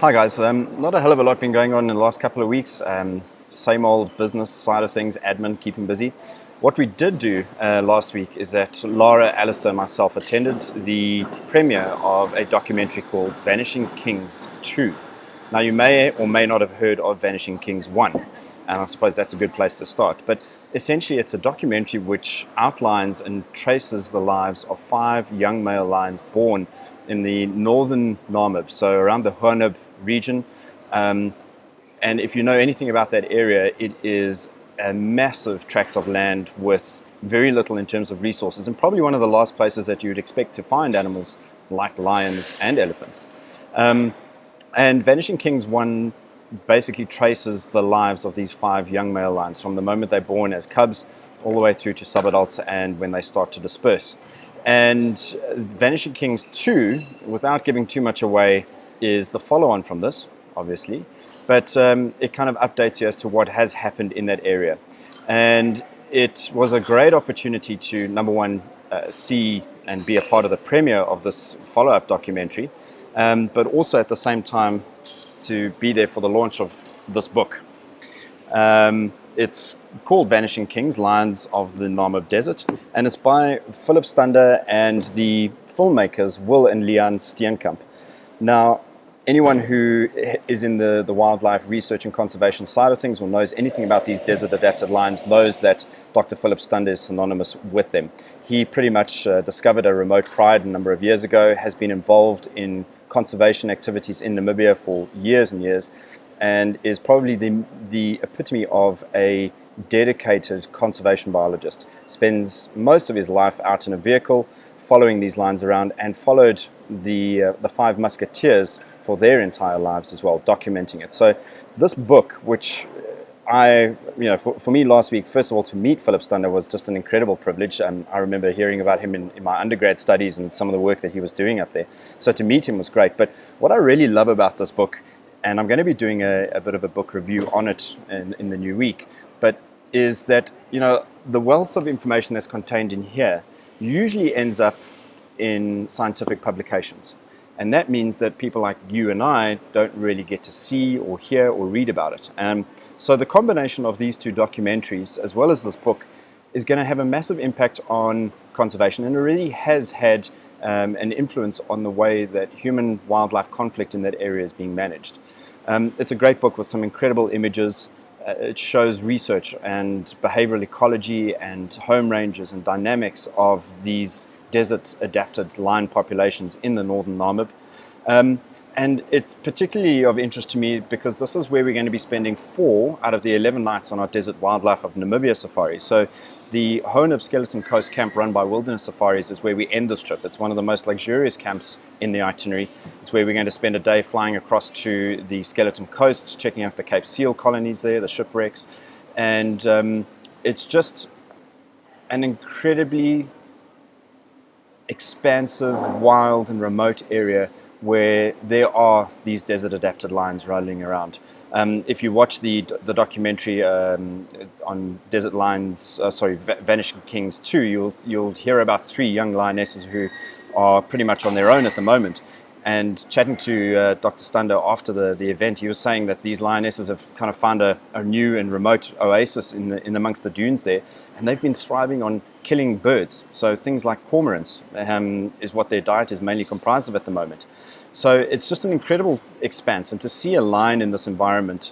Hi guys, not a hell of a lot been going on in the last couple of weeks. Same old business side of things, admin, keeping busy. What we did do last week is that Lara, Alistair and myself attended the premiere of a documentary called Vanishing Kings 2. Now you may or may not have heard of Vanishing Kings 1, and I suppose that's a good place to start. But essentially it's a documentary which outlines and traces the lives of 5 young male lions born in the northern Namib, so around the Honib region. And if you know anything about that area, it is a massive tract of land with very little in terms of resources, and probably one of the last places that you'd expect to find animals like lions and elephants. And Vanishing Kings 1 basically traces the lives of these 5 young male lions from the moment they're born as cubs all the way through to subadults and when they start to disperse. And Vanishing Kings 2, without giving too much away, is the follow-on from this, obviously, but it kind of updates you as to what has happened in that area. And it was a great opportunity to, number one, see and be a part of the premiere of this follow-up documentary, but also at the same time to be there for the launch of this book. It's called Vanishing Kings, Lions of the Namib Desert, and it's by Philip Stander and the filmmakers Will and Leon Steenkamp. Now, anyone who is in the wildlife research and conservation side of things or knows anything about these desert-adapted lions knows that Dr. Philip Stander is synonymous with them. He pretty much discovered a remote pride a number of years ago, has been involved in conservation activities in Namibia for years and years, and is probably the epitome of a dedicated conservation biologist. Spends most of his life out in a vehicle following these lions around, and followed the 5 musketeers for their entire lives as well, documenting it. So this book, which for me last week, first of all, to meet Philip Stander was just an incredible privilege. I remember hearing about him in my undergrad studies and some of the work that he was doing up there. So to meet him was great. But what I really love about this book, and I'm going to be doing a bit of a book review on it in the new week, but is that, the wealth of information that's contained in here usually ends up in scientific publications. And that means that people like you and I don't really get to see or hear or read about it. So the combination of these 2 documentaries, as well as this book, is going to have a massive impact on conservation, and it really has had an influence on the way that human-wildlife conflict in that area is being managed. It's a great book with some incredible images. It shows research and behavioral ecology and home ranges and dynamics of these desert-adapted lion populations in the northern Namib. And it's particularly of interest to me because this is where we're going to be spending 4 out of the 11 nights on our Desert Wildlife of Namibia safari. So the Honib Skeleton Coast camp run by Wilderness Safaris is where we end this trip. It's one of the most luxurious camps in the itinerary. It's where we're going to spend a day flying across to the Skeleton Coast, checking out the Cape Seal colonies there, the shipwrecks. And it's just an incredibly expansive, wild and remote area where there are these desert-adapted lions rolling around. If you watch the documentary on Desert Lions, Vanishing Kings 2, you'll hear about 3 young lionesses who are pretty much on their own at the moment. And chatting to Dr. Stander after the event, he was saying that these lionesses have kind of found a new and remote oasis in amongst the dunes there, and they've been thriving on killing birds. So things like cormorants is what their diet is mainly comprised of at the moment. So it's just an incredible expanse, and to see a lion in this environment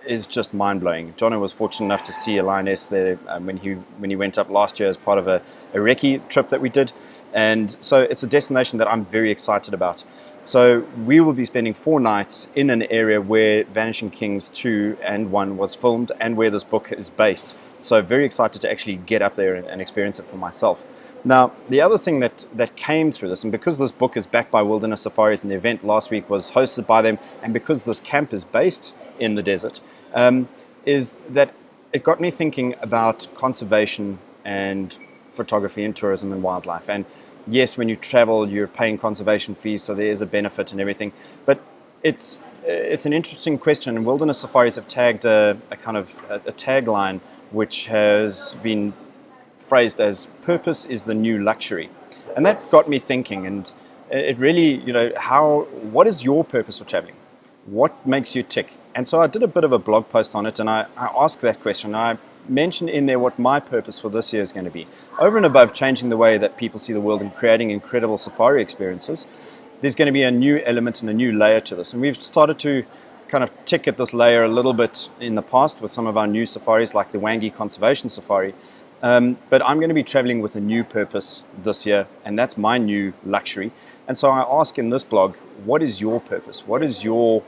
is just mind-blowing. Jono was fortunate enough to see a lioness there when he went up last year as part of a recce trip that we did, and so it's a destination that I'm very excited about. So we will be spending 4 nights in an area where Vanishing Kings 2 and 1 was filmed and where this book is based. So very excited to actually get up there and experience it for myself. Now, the other thing that came through this, and because this book is backed by Wilderness Safaris and the event last week was hosted by them, and because this camp is based in the desert, is that it got me thinking about conservation and photography and tourism and wildlife. And yes, when you travel, you're paying conservation fees, so there is a benefit and everything. But it's an interesting question, and Wilderness Safaris have tagged a kind of a tagline which has been phrased as "purpose is the new luxury," and that got me thinking. And it really, what is your purpose for traveling? what makes you tick? And so I did a bit of a blog post on it, and I asked that question. I mentioned in there what my purpose for this year is going to be. Over and above changing the way that people see the world and creating incredible safari experiences, there's going to be a new element and a new layer to this. And we've started to kind of tick at this layer a little bit in the past with some of our new safaris, like the Wangi Conservation Safari. But I'm going to be traveling with a new purpose this year, and that's my new luxury. And so I ask in this blog, what is your purpose? What is your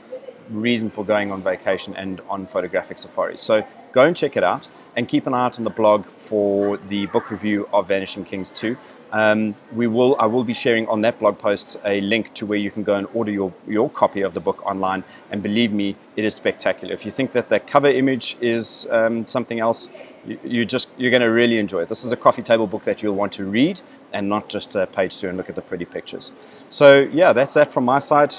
reason for going on vacation and on photographic safaris? So go and check it out, and keep an eye out on the blog for the book review of Vanishing Kings 2. I will be sharing on that blog post a link to where you can go and order your copy of the book online, and believe me, it is spectacular. If you think that the cover image is something else, you're going to really enjoy it. This is a coffee table book that you'll want to read and not just page through and look at the pretty pictures. So yeah, that's that from my side.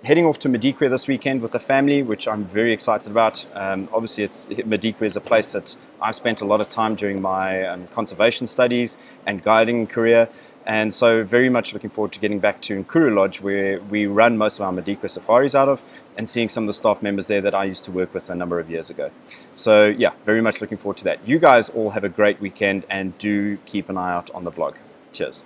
Heading off to Madikwe this weekend with the family, which I'm very excited about. Obviously, Madikwe is a place that I've spent a lot of time during my conservation studies and guiding career, and so very much looking forward to getting back to Nkuru Lodge, where we run most of our Madikwe safaris out of, and seeing some of the staff members there that I used to work with a number of years ago. So yeah, very much looking forward to that. You guys all have a great weekend, and do keep an eye out on the blog. Cheers.